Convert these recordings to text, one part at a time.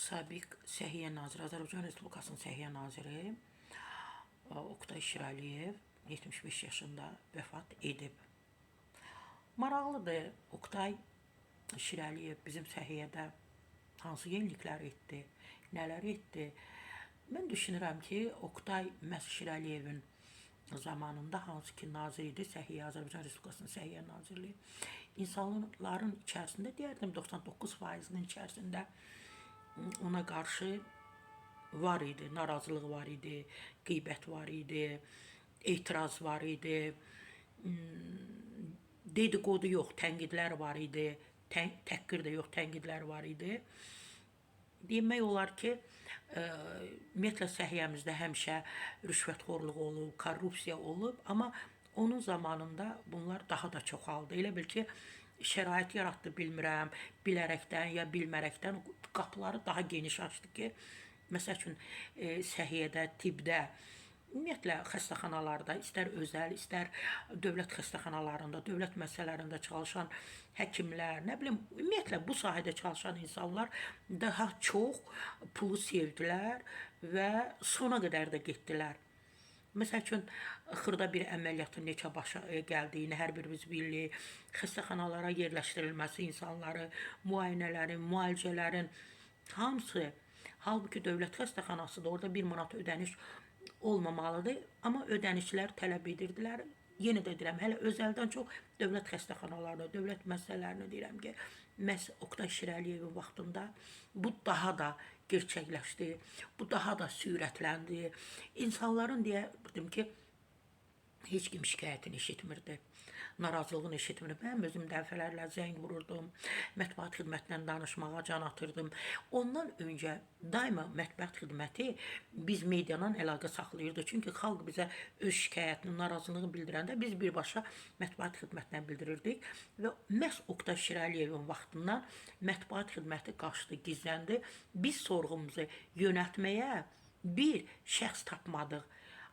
Sabiq Səhiyyə Naziri, Azərbaycan Respublikasının Səhiyyə Naziri Oktay Şirəliyev 75 yaşında vəfat edib. Maraqlıdır, Oktay Şirəliyev bizim səhiyyədə hansı yeniliklər etdi, nələr etdi. Mən düşünürəm ki, Oktay məhz Şirəliyevin zamanında hansı ki nazir idi, Səhiyyə, Azərbaycan Respublikasının Səhiyyə Nazirliyi, insanların içərisində deyərdim 99%-nin içərisində ona qarşı var idi, narazılıq var idi, qeybət var idi, etiraz var idi, dedikodu yox, tənqidlər var idi, təhqir də yox, tənqidlər var idi. Demək olar ki, ümumiyyətlə səhiyyəmizdə həmişə rüşvətxorluq olub, korrupsiya olub, amma onun zamanında bunlar daha da çoxaldı. Elə bil ki, şərait yaratdı, bilmirəm, bilərəkdən ya bilmərəkdən qapıları daha geniş açdı ki, məsəl üçün səhiyyədə, tibbdə, ümumiyyətlə xəstəxanalarda, istər özəl, istər dövlət xəstəxanalarında, dövlət müəssisələrində çalışan həkimlər, nə bilim, ümumiyyətlə bu sahədə çalışan insanlar daha çox pulu sevdilər və sona qədər də getdilər. Məsəl üçün, xırda bir əməliyyatın neçə başa gəldiyini hər birimiz bilirik, xəstəxanalara yerləşdirilməsi insanları, müayinələrin, müalicələrin hamısı, halbuki dövlət xəstəxanasıdır, orada 1 manat ödəniş olmamalıdır, amma ödənişlər tələb edirdilər. Yenə də deyirəm, hələ özəldən çox dövlət xəstəxanalarında, dövlət müəssisələrini deyirəm ki, məhz Oktay Şirəliyevin vaxtında bu daha da gerçəkləşdi, bu daha da sürətləndi. İnsanların deyərdim ki, heç kim şikayətini eşitmirdi, narazılığını eşitmirdi. Mən özüm dəfələrlə zəng vururdum, mətbuat xidmətindən danışmağa can atırdım. Ondan öncə daima mətbuat xidməti biz mediadan əlaqə saxlayırdı. Çünki xalq bizə öz şikayətini, narazılığını bildirəndə biz birbaşa mətbuat xidmətinə bildirirdik. Və məhz Oktay Şirəliyevin vaxtından mətbuat xidməti qaçdı, gizləndi. Biz sorğumuzu yönəltməyə bir şəxs tapmadıq.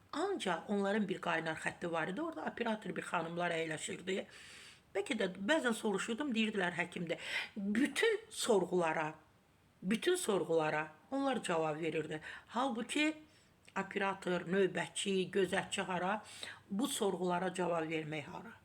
Ancaq onların bir qaynar xətti var idi, orada operator bir xanımlar əyləşirdi. Bəlkə də bəzən soruşurdum, deyirdilər həkimdə. Bütün sorğulara onlar cavab verirdi. Halbuki operator, növbətçi, gözətçi hara, bu sorğulara cavab vermək hara.